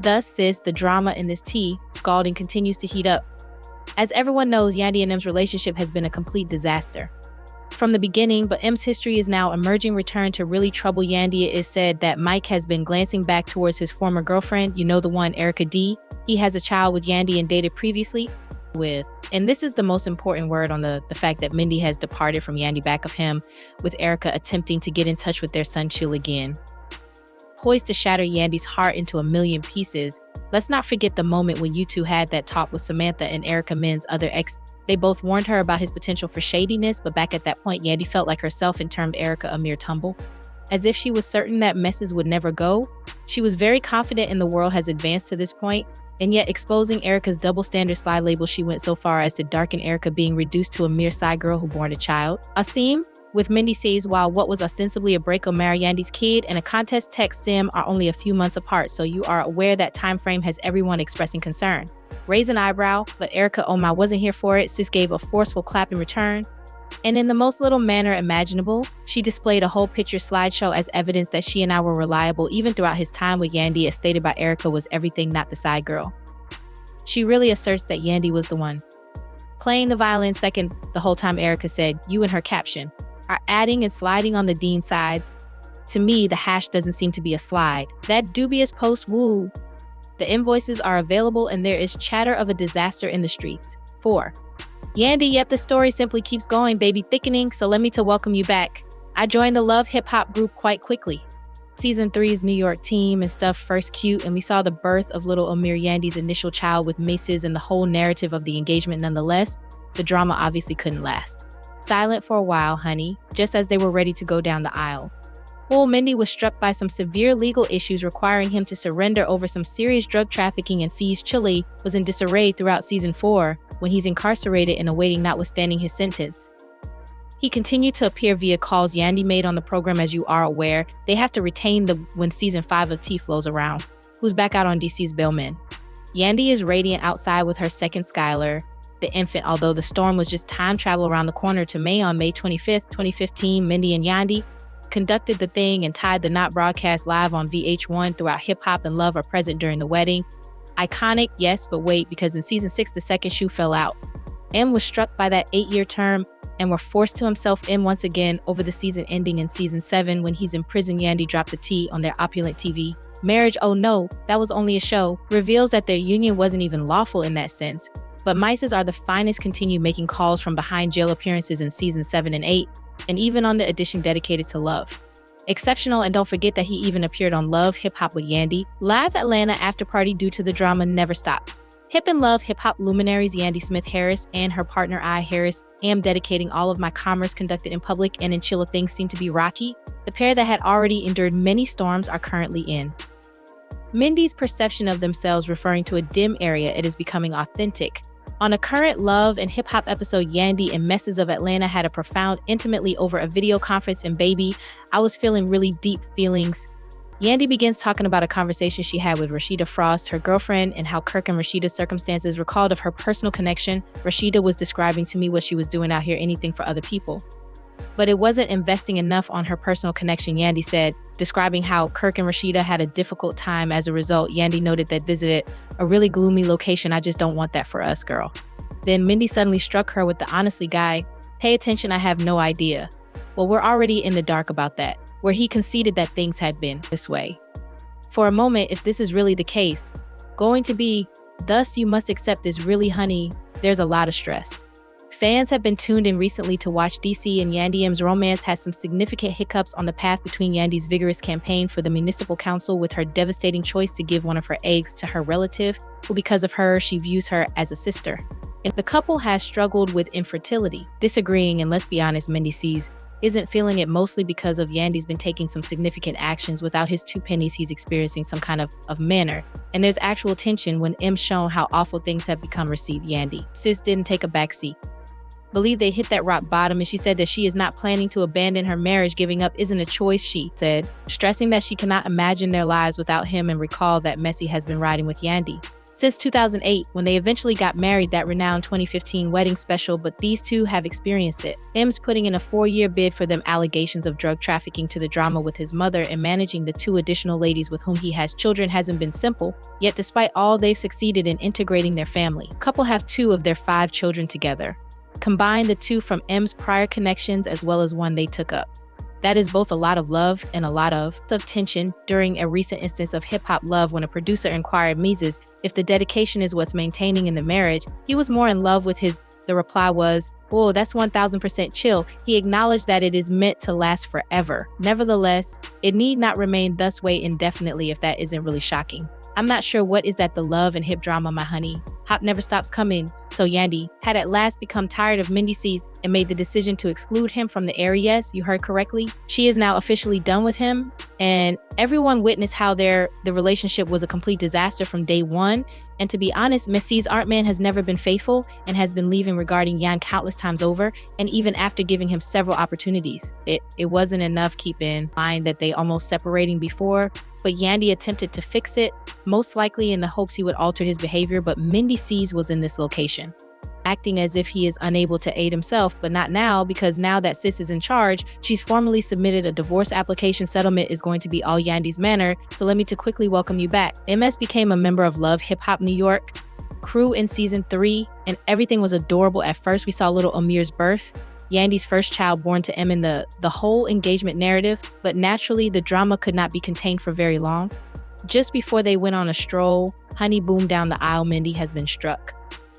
Thus, sis, the drama in this tea scalding continues to heat up. As everyone knows, Yandy and M's relationship has been a complete disaster from the beginning, but M's history is now emerging return to really trouble Yandy. It is said that Mike has been glancing back towards his former girlfriend, you know, the one, Erica D. He has a child with Yandy and dated previously with, and this is the most important word on the fact that Mindy has departed from Yandy back of him, with Erica attempting to get in touch with their son Chill again. Poised to shatter Yandy's heart into a million pieces, let's not forget the moment when you two had that talk with Samantha and Erica Min's other ex. They both warned her about his potential for shadiness, but back at that point, Yandy felt like herself and termed Erica a mere tumble. As if she was certain that messes would never go. She was very confident in the world has advanced to this point, and yet exposing Erica's double standard slide label, she went so far as to darken Erica being reduced to a mere side girl who born a child. Asim, with Mendeecees, while what was ostensibly a break will marry Yandy's kid and a contest text sim are only a few months apart, so you are aware that time frame has everyone expressing concern. Raise an eyebrow, but Erica, oh my, wasn't here for it. Sis gave a forceful clap in return. And in the most little manner imaginable, she displayed a whole picture slideshow as evidence that she and I were reliable even throughout his time with Yandy, as stated by Erica was everything, not the side girl. She really asserts that Yandy was the one. Playing the violin second the whole time, Erica said, you in her caption, are adding and sliding on the dean sides. To me, the hash doesn't seem to be a slide. That dubious post, woo. The invoices are available and there is chatter of a disaster in the streets. 4. Yandy, yep, the story simply keeps going, baby, thickening, so let me to welcome you back. I joined the Love Hip Hop group quite quickly. Season 3's New York team and stuff first cute, and we saw the birth of little Amir, Yandy's initial child with Mendeecees, and the whole narrative of the engagement. Nonetheless, the drama obviously couldn't last. Silent for a while, honey, just as they were ready to go down the aisle. Well, Mindy was struck by some severe legal issues requiring him to surrender over some serious drug trafficking and fees. Chile was in disarray throughout season 4 when he's incarcerated and awaiting notwithstanding his sentence. He continued to appear via calls Yandy made on the program. As you are aware, they have to retain when season 5 of T flows around, who's back out on DC's bailment. Yandy is radiant outside with her second Skylar, the infant, although the storm was just time travel around the corner to May. On May 25th, 2015, Mindy and Yandy conducted the thing and tied the knot. Broadcast live on VH1 throughout hip hop and love are present during the wedding. Iconic, yes, but wait, because in season 6, the second shoe fell out. M was struck by that 8-year term and were forced to himself in once again over the season ending in season 7 when he's in prison. Yandy dropped the T on their opulent TV. Marriage, oh no, that was only a show, reveals that their union wasn't even lawful in that sense. But Mices are the finest continue making calls from behind jail appearances in season 7 and 8, and even on the edition dedicated to love. Exceptional, and don't forget that he even appeared on Love Hip Hop with Yandy. Live Atlanta after party due to the drama never stops. Hip and Love hip hop luminaries Yandy Smith Harris and her partner I Harris. Am dedicating all of my commerce conducted in public and in Chilla things seem to be rocky. The pair that had already endured many storms are currently in Mindy's perception of themselves, referring to a dim area. It is becoming authentic. On a current Love and Hip Hop episode, Yandy and Messes of Atlanta had a profound intimately over a video conference, and baby, I was feeling really deep feelings. Yandy begins talking about a conversation she had with Rashida Frost, her girlfriend, and how Kirk and Rashida's circumstances recalled of her personal connection. Rashida was describing to me what she was doing out here, anything for other people. But it wasn't investing enough on her personal connection, Yandy said, describing how Kirk and Rashida had a difficult time as a result. Yandy noted that visited a really gloomy location. I just don't want that for us, girl. Then Mindy suddenly struck her with the honestly, guy, pay attention, I have no idea. Well, we're already in the dark about that, where he conceded that things had been this way. For a moment, if this is really the case, going to be, thus you must accept this really, honey, there's a lot of stress. Fans have been tuned in recently to watch DC and Yandy M's romance has some significant hiccups on the path between Yandy's vigorous campaign for the municipal council with her devastating choice to give one of her eggs to her relative, who because of her, she views her as a sister. And the couple has struggled with infertility, disagreeing, and let's be honest, Mendeecees isn't feeling it mostly because of Yandy's been taking some significant actions. Without his 2 pennies, he's experiencing some kind of manner. And there's actual tension when M's shown how awful things have become received. Yandy. Sis didn't take a backseat. Believe they hit that rock bottom, and she said that she is not planning to abandon her marriage. Giving up isn't a choice, she said, stressing that she cannot imagine their lives without him and recall that Messi has been riding with Yandy Since 2008, when they eventually got married, that renowned 2015 wedding special, but these two have experienced it. M's putting in a 4-year bid for them allegations of drug trafficking to the drama with his mother and managing the 2 additional ladies with whom he has children hasn't been simple, yet despite all they've succeeded in integrating their family. The couple have 2 of their 5 children together. Combine the 2 from M's prior connections as well as one they took up. That is both a lot of love and a lot of tension. During a recent instance of hip-hop love, when a producer inquired Mendeecees if the dedication is what's maintaining in the marriage, he was more in love with his. The reply was, "Oh, that's 1000% chill." He acknowledged that it is meant to last forever. Nevertheless, it need not remain thus way indefinitely if that isn't really shocking. I'm not sure what is that the love and hip drama, my honey. Hop never stops coming. So Yandy had at last become tired of Mendeecees and made the decision to exclude him from the area. Yes, you heard correctly. She is now officially done with him, and everyone witnessed how the relationship was a complete disaster from day one. And to be honest, Mendeecees' art man has never been faithful and has been leaving regarding Yan countless times over, and even after giving him several opportunities. It wasn't enough, keep in mind that they almost separating before, but Yandy attempted to fix it, most likely in the hopes he would alter his behavior, but Mendeecees was in this location, acting as if he is unable to aid himself, but not now, because now that Sis is in charge, she's formally submitted a divorce application. Settlement is going to be all Yandy's manner, so let me to quickly welcome you back. MS became a member of Love Hip Hop New York crew in season 3, and everything was adorable. At first, we saw little Amir's birth, Yandy's first child born to M in the whole engagement narrative, but naturally the drama could not be contained for very long. Just before they went on a stroll, honey boom down the aisle, Mendy has been struck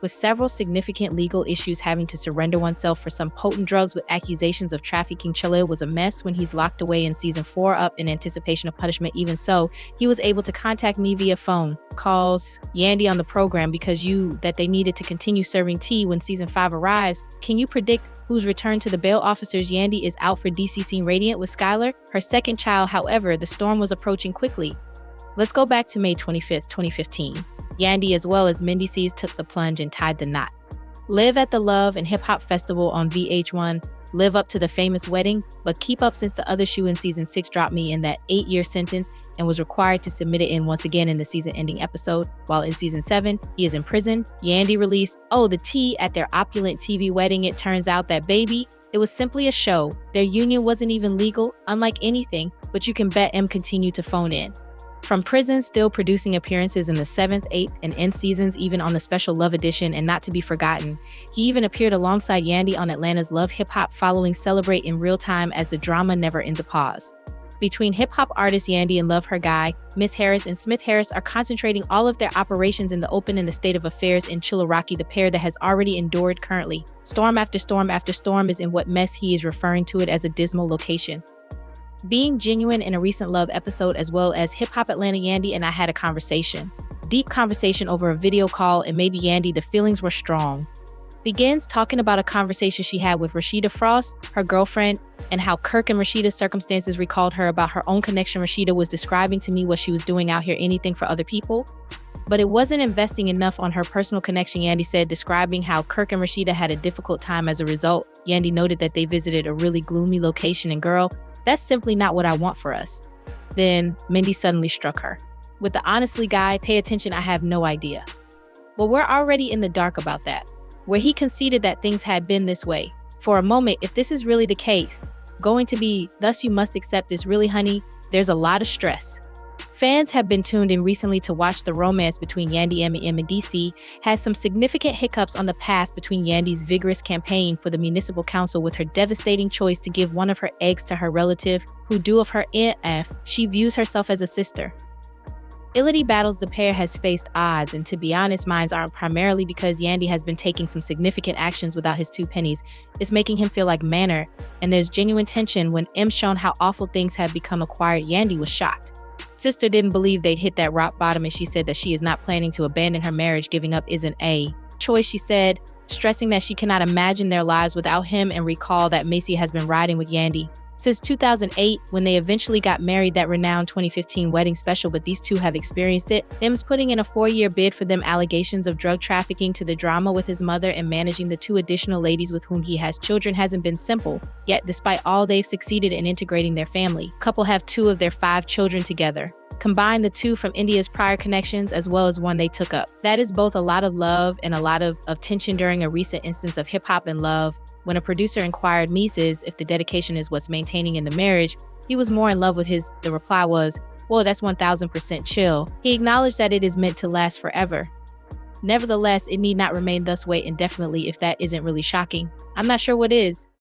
with several significant legal issues, having to surrender oneself for some potent drugs with accusations of trafficking. Chile was a mess when he's locked away in season 4 up in anticipation of punishment. Even so, he was able to contact me via phone calls Yandy on the program because that they needed to continue serving tea when season 5 arrives. Can you predict who's returned to the bail officers? Yandy is out for DC scene radiant with Skylar, her second child. However, the storm was approaching quickly. Let's go back to May 25th, 2015. Yandy as well as Mendeecees took the plunge and tied the knot. Live at the Love and Hip Hop Festival on VH1, live up to the famous wedding, but keep up since the other shoe in season 6 dropped me in that 8-year sentence and was required to submit it in once again in the season-ending episode. While in season 7, he is imprisoned. Yandy released, the tea at their opulent TV wedding. It turns out that, baby, it was simply a show. Their union wasn't even legal, unlike anything, but you can bet M continued to phone in. From prison, still producing appearances in the 7th, 8th, and end seasons, even on the special Love edition, and not to be forgotten, he even appeared alongside Yandy on Atlanta's Love Hip Hop following Celebrate in real time as the drama never ends a pause. Between hip-hop artists Yandy and Love Her Guy, Miss Harris and Smith Harris are concentrating all of their operations in the open in the state of affairs in Chilliwackee, the pair that has already endured currently. Storm after storm after storm is in what mess he is referring to it as a dismal location. Being genuine in a recent Love episode, as well as Hip Hop Atlanta, Yandy and I had a conversation. Deep conversation over a video call, and maybe Yandy, the feelings were strong. Begins talking about a conversation she had with Rashida Frost, her girlfriend, and how Kirk and Rashida's circumstances recalled her about her own connection. Rashida was describing to me what she was doing out here, anything for other people, but it wasn't investing enough on her personal connection, Yandy said, describing how Kirk and Rashida had a difficult time as a result. Yandy noted that they visited a really gloomy location, and girl, that's simply not what I want for us. Then Mendy suddenly struck her with the honestly, guy, pay attention, I have no idea. Well, we're already in the dark about that, where he conceded that things had been this way. For a moment, if this is really the case, going to be, thus you must accept this, really, honey, there's a lot of stress. Fans have been tuned in recently to watch the romance between Yandy and Mendeecees has some significant hiccups on the path between Yandy's vigorous campaign for the municipal council with her devastating choice to give one of her eggs to her relative who do of her NF. She views herself as a sister. Ility battles the pair has faced odds, and to be honest, mines aren't primarily because Yandy has been taking some significant actions without his 2 pennies. It's making him feel like manner, and there's genuine tension. When M shown how awful things have become acquired, Yandy was shocked. Sister didn't believe they'd hit that rock bottom, and she said that she is not planning to abandon her marriage. Giving up isn't a choice, she said, stressing that she cannot imagine their lives without him, and recall that Macy has been riding with Yandy since 2008, when they eventually got married, that renowned 2015 wedding special, but these two have experienced it. M's putting in a 4-year bid for them allegations of drug trafficking to the drama with his mother and managing the 2 additional ladies with whom he has children hasn't been simple, yet despite all they've succeeded in integrating their family. The couple have 2 of their 5 children together. Combine the two from India's prior connections as well as one they took up. That is both a lot of love and a lot of tension during a recent instance of hip-hop and love. When a producer inquired Mendeecees if the dedication is what's maintaining in the marriage, he was more in love with the reply was, well, that's 1000% chill. He acknowledged that it is meant to last forever. Nevertheless, it need not remain thus way indefinitely if that isn't really shocking. I'm not sure what is.